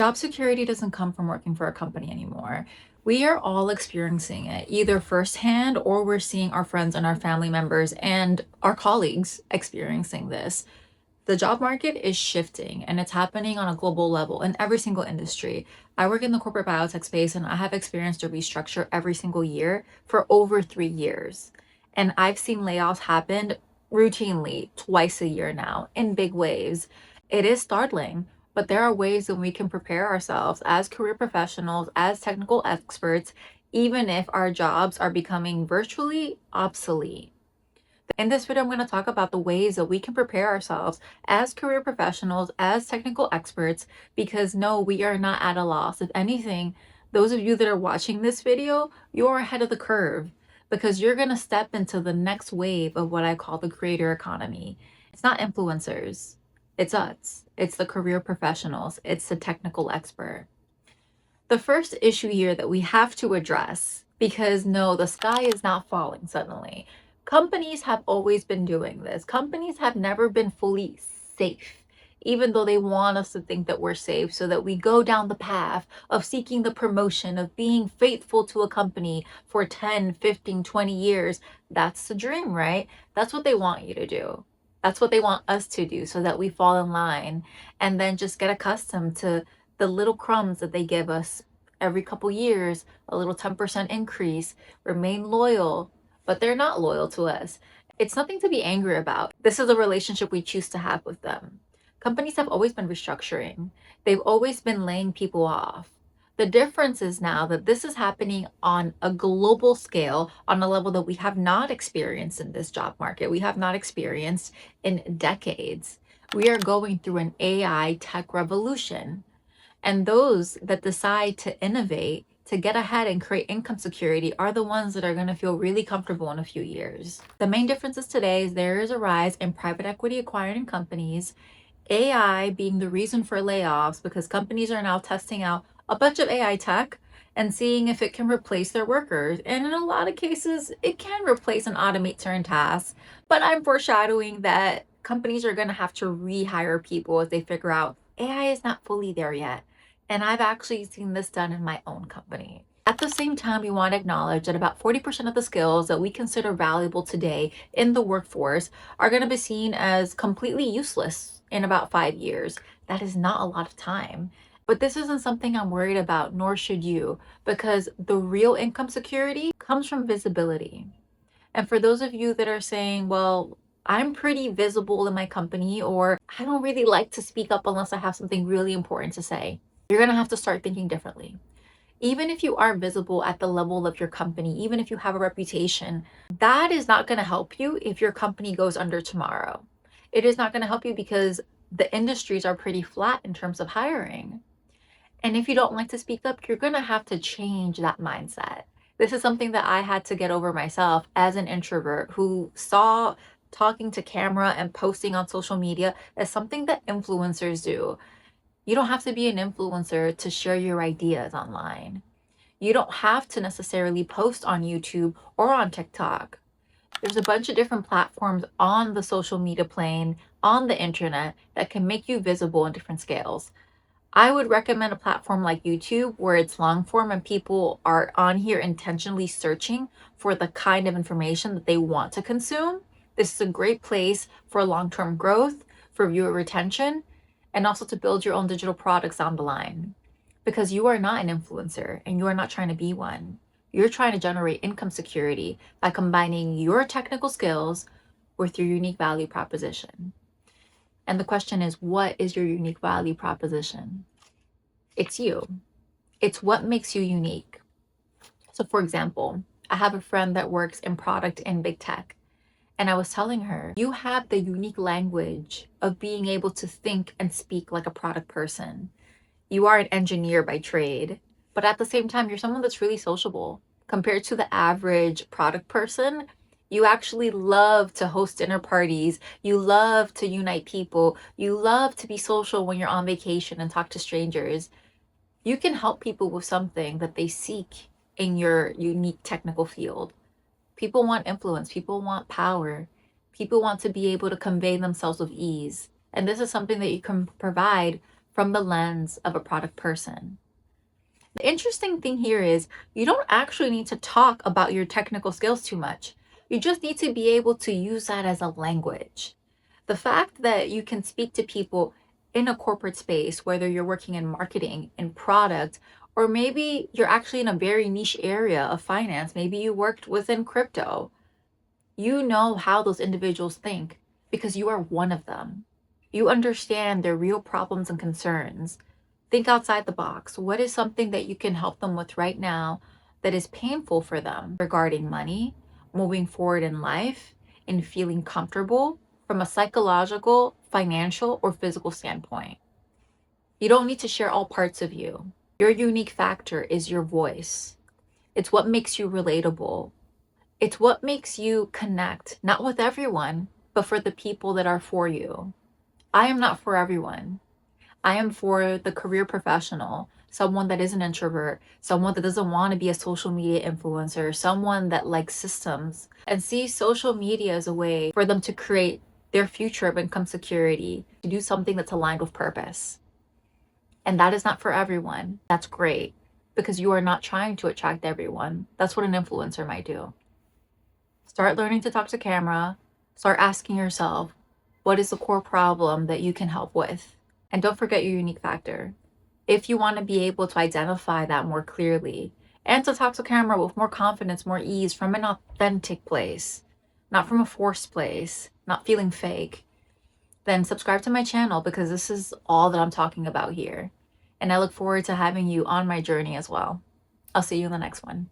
Job security doesn't come from working for a company anymore. We are all experiencing it either firsthand or we're seeing our friends and our family members and our colleagues experiencing this. The job market is shifting and it's happening on a global level in every single industry. I work in the corporate biotech space and I have experienced a restructure every single year for over 3 years. And I've seen layoffs happen routinely twice a year now in big waves. It is startling, but there are ways that we can prepare ourselves as career professionals, as technical experts, even if our jobs are becoming virtually obsolete. In this video, I'm going to talk about the ways that we can prepare ourselves as career professionals, as technical experts, because no, we are not at a loss. If anything, those of you that are watching this video, you're ahead of the curve because you're going to step into the next wave of what I call the creator economy. It's not influencers, it's us, it's the career professionals, it's the technical expert. The first issue here that we have to address, because no, the sky is not falling suddenly. Companies have always been doing this. Companies have never been fully safe, even though they want us to think that we're safe, so that we go down the path of seeking the promotion, of being faithful to a company for 10, 15, 20 years. That's the dream, right? That's what they want you to do. That's what they want us to do so that we fall in line and then just get accustomed to the little crumbs that they give us every couple years, a little 10% increase, remain loyal, but they're not loyal to us. It's nothing to be angry about. This is a relationship we choose to have with them. Companies have always been restructuring. They've always been laying people off. The difference is now that this is happening on a global scale, on a level that we have not experienced in this job market. We have not experienced in decades. We are going through an AI tech revolution. And those that decide to innovate, to get ahead and create income security are the ones that are going to feel really comfortable in a few years. The main differences today is there is a rise in private equity acquiring companies, AI being the reason for layoffs because companies are now testing out a bunch of AI tech and seeing if it can replace their workers. And in a lot of cases, it can replace and automate certain tasks. But I'm foreshadowing that companies are going to have to rehire people as they figure out AI is not fully there yet. And I've actually seen this done in my own company. At the same time, we want to acknowledge that about 40% of the skills that we consider valuable today in the workforce are going to be seen as completely useless in about 5 years. That is not a lot of time. But this isn't something I'm worried about, nor should you, because the real income security comes from visibility. And for those of you that are saying, well, I'm pretty visible in my company, or I don't really like to speak up unless I have something really important to say, you're going to have to start thinking differently. Even if you are visible at the level of your company, even if you have a reputation, that is not going to help you if your company goes under tomorrow. It is not going to help you because the industries are pretty flat in terms of hiring. And if you don't like to speak up, you're going to have to change that mindset. This is something that I had to get over myself as an introvert who saw talking to camera and posting on social media as something that influencers do. You don't have to be an influencer to share your ideas online. You don't have to necessarily post on YouTube or on TikTok. There's a bunch of different platforms on the social media plane, on the internet, that can make you visible in different scales. I would recommend a platform like YouTube where it's long form and people are on here intentionally searching for the kind of information that they want to consume. This is a great place for long-term growth, for viewer retention, and also to build your own digital products down the line. Because you are not an influencer and you are not trying to be one. You're trying to generate income security by combining your technical skills with your unique value proposition. And the question is, what is your unique value proposition? It's you. It's what makes you unique. So, for example, I have a friend that works in product and big tech. And I was telling her, you have the unique language of being able to think and speak like a product person. You are an engineer by trade, but at the same time, you're someone that's really sociable. Compared to the average product person, you actually love to host dinner parties. You love to unite people. You love to be social when you're on vacation and talk to strangers. You can help people with something that they seek in your unique technical field. People want influence, people want power, people want to be able to convey themselves with ease. And this is something that you can provide from the lens of a product person. The interesting thing here is you don't actually need to talk about your technical skills too much. You just need to be able to use that as a language. The fact that you can speak to people in a corporate space, whether you're working in marketing, in product, or maybe you're actually in a very niche area of finance, maybe you worked within crypto, you know how those individuals think because you are one of them. You understand their real problems and concerns. Think outside the box. What is something that you can help them with right now that is painful for them regarding money, moving forward in life, and feeling comfortable from a psychological, financial, or physical standpoint? You don't need to share all parts of you. Your unique factor is your voice. It's what makes you relatable. It's what makes you connect, not with everyone, but for the people that are for you. I am not for everyone. I am for the career professional, someone that is an introvert, someone that doesn't want to be a social media influencer, someone that likes systems and sees social media as a way for them to create their future of income security, to do something that's aligned with purpose. And that is not for everyone. That's great because you are not trying to attract everyone. That's what an influencer might do. Start learning to talk to camera. Start asking yourself, what is the core problem that you can help with? And don't forget your unique factor. If you want to be able to identify that more clearly and to talk to camera with more confidence, more ease from an authentic place, not from a forced place, not feeling fake, then subscribe to my channel because this is all that I'm talking about here. And I look forward to having you on my journey as well. I'll see you in the next one.